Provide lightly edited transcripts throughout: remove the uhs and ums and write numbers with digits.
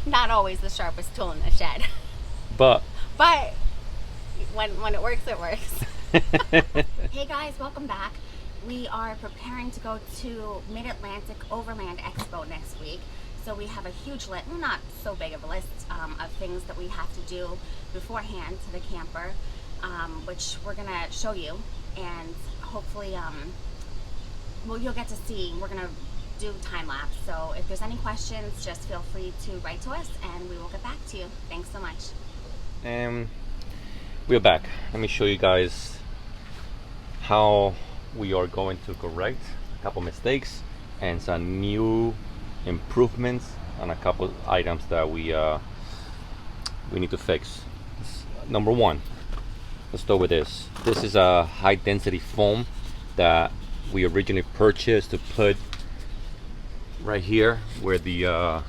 not always the sharpest tool in the shed. But when it works, it works. Hey guys, welcome back. We are preparing to go to Mid-Atlantic Overland Expo next week. So we have a huge list, well, not so big of a list of things that we have to do beforehand to the camper, which we're gonna show you, and hopefully well, you'll get to see. We're gonna do time lapse, so if there's any questions, just feel free to write to us and we will get back to you. Thanks so much. And we're back. Let me show you guys how we are going to correct a couple mistakes and some new improvements on a couple items that we need to fix. Number one, let's start with this. This is a high density foam that we originally purchased to put right here where the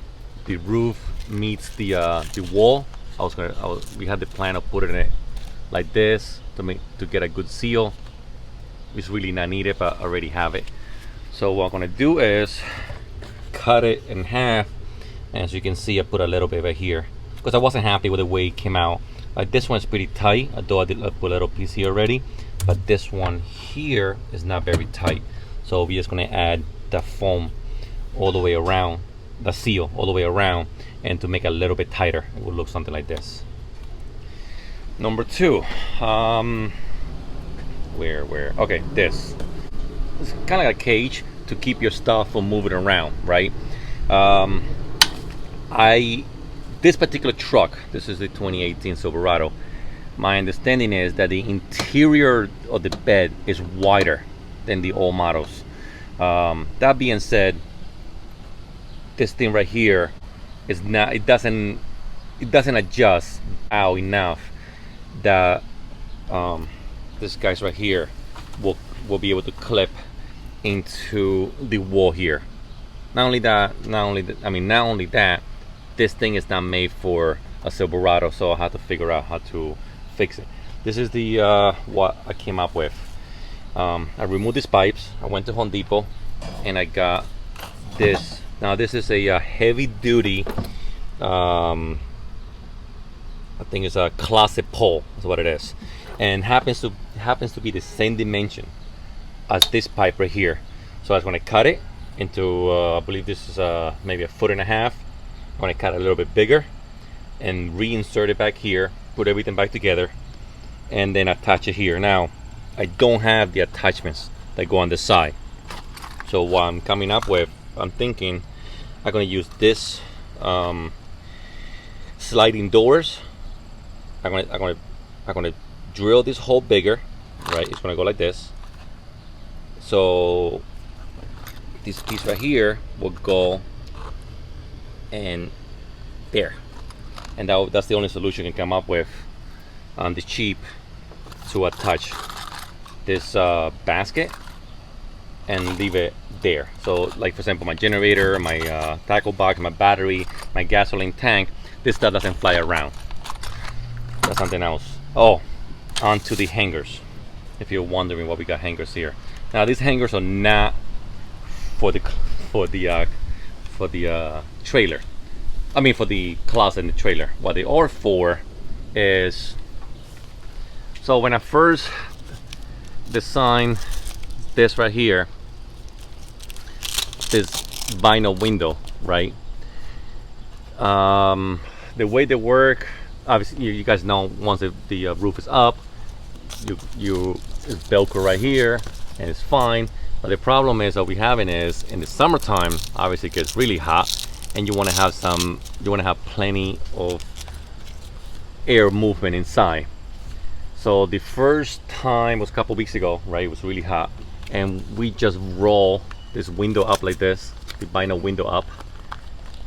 roof meets the wall. We had the plan of putting it like this to get a good seal. It's really not needed, but I already have it. So what I'm gonna do is cut it in half, and as you can see, I put a little bit right here because I wasn't happy with the way it came out. This one's pretty tight, although I put a little piece here already, but this one here is not very tight. So we're just gonna add the foam all the way around, the seal all the way around, and to make it a little bit tighter, it will look something like this. Number two, okay, this it's kind of like a cage to keep your stuff from moving around, right? This particular truck, this is the 2018 Silverado, my understanding is that the interior of the bed is wider than the old models. That being said, this thing right here is not, it doesn't adjust out enough that this guy's right here will be able to clip into the wall here. Not only that, this thing is not made for a Silverado, so I had to figure out how to fix it. This is the what I came up with. I removed these pipes. I went to Home Depot and I got this. Now this is a heavy duty, I think it's a closet pole is what it is, and happens to be the same dimension as this pipe right here. So I was going to cut it into I believe this is maybe 1.5 feet. I'm going to cut it a little bit bigger and reinsert it back here, put everything back together, and then attach it here. Now I don't have the attachments that go on the side, so what I'm coming up with, I'm thinking I'm going to use this sliding doors. I'm going to drill this hole bigger, right? It's going to go like this. So this piece right here will go in there, and that's the only solution you can come up with on the cheap to attach this basket and leave it there. So like for example, my generator, my tackle box, my battery, my gasoline tank, this stuff doesn't fly around. That's something else. Oh, onto the hangers. If you're wondering why we got hangers here, now these hangers are not for the trailer. I mean for the closet in the trailer. What they are for is, so when I first designed this right here, this vinyl window, right? The way they work, obviously you guys know, once the roof is up, it's Velcro right here and it's fine. But the problem is that we having is in the summertime, obviously it gets really hot, and you want to have plenty of air movement inside. So the first time was a couple weeks ago, right? It was really hot, and we just roll this window up like this, the vinyl window up,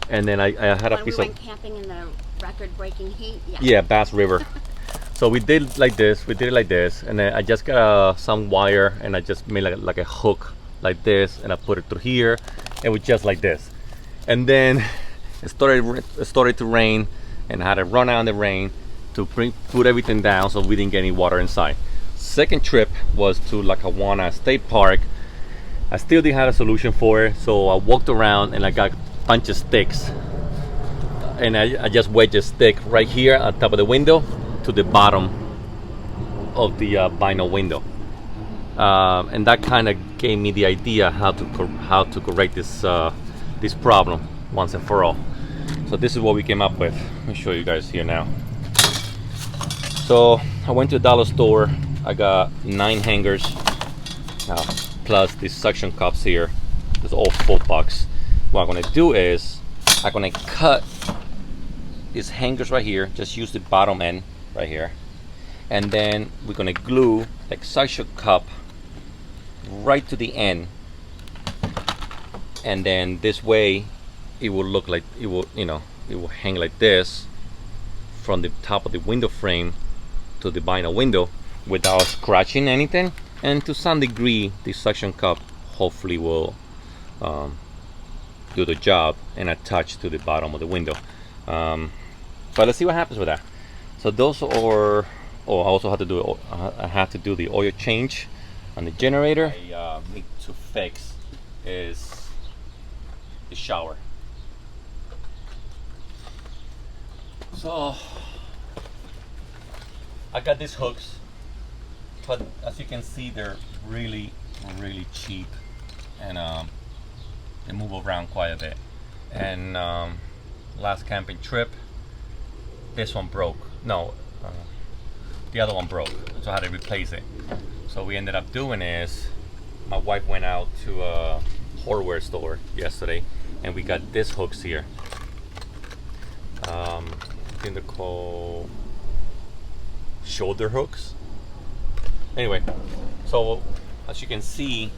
and then I had a piece of. We went camping in the record-breaking heat. Yeah, Bass River. So we did it like this, and then I just got some wire and I just made like a hook like this, and I put it through here, and it was just like this. And then it started to rain, and I had to run out in the rain to put everything down so we didn't get any water inside. Second trip was to Lackawanna State Park. I still didn't have a solution for it, so I walked around and I got a bunch of sticks and I just wedge a stick right here on top of the window to the bottom of the vinyl window, and that kind of gave me the idea how to correct this problem once and for all. So this is what we came up with. Let me show you guys here now. So I went to a dollar store. I got 9 hangers, plus these suction cups here. It's all $4. What I'm gonna do is I'm gonna cut these hangers right here. Just use the bottom end right here, and then we're gonna glue like suction cup right to the end, and then this way it will look like it will, it will hang like this from the top of the window frame to the vinyl window without scratching anything. And to some degree the suction cup hopefully will do the job and attach to the bottom of the window. But let's see what happens with that. So those are, I also have to do I have to do the oil change on the generator. I need to fix is the shower. So I got these hooks, but as you can see they're really cheap, and they move around quite a bit. And last camping trip, this one broke. No, the other one broke, so I had to replace it. So we ended up doing is, my wife went out to a hardware store yesterday, and we got these hooks here. I think they're called shoulder hooks. Anyway, so as you can see,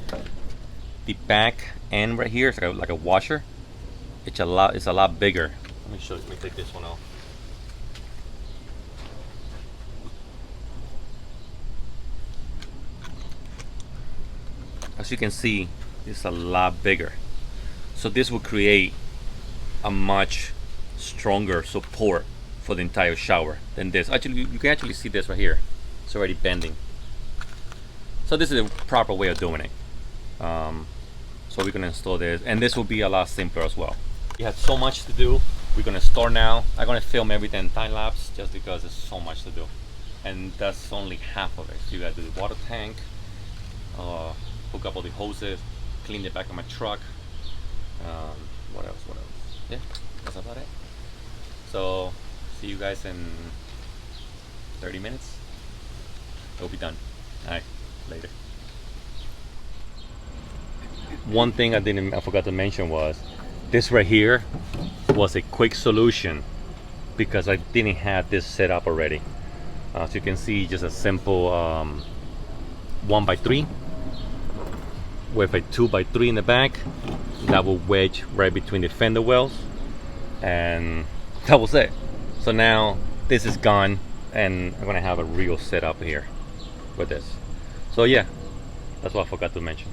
the back end right here is like a washer. It's a lot bigger. Let me show you. Let me take this one off. As you can see, it's a lot bigger. So this will create a much stronger support for the entire shower than this. Actually, you can actually see this right here. It's already bending. So this is the proper way of doing it. So we're gonna install this, and this will be a lot simpler as well. We have so much to do. We're gonna start now. I'm gonna film everything time lapse just because there's so much to do, and that's only half of it. So you gotta do the water tank, hook up all the hoses, clean the back of my truck. What else? Yeah, that's about it. So see you guys in 30 minutes. It'll be done. All right, later. One thing I forgot to mention was this right here was a quick solution because I didn't have this set up already. As you can see, just a simple 1x3 with a 2x3 in the back that will wedge right between the fender wells, and that was it. So now this is gone, and I'm gonna have a real setup here with this. So yeah, that's what I forgot to mention.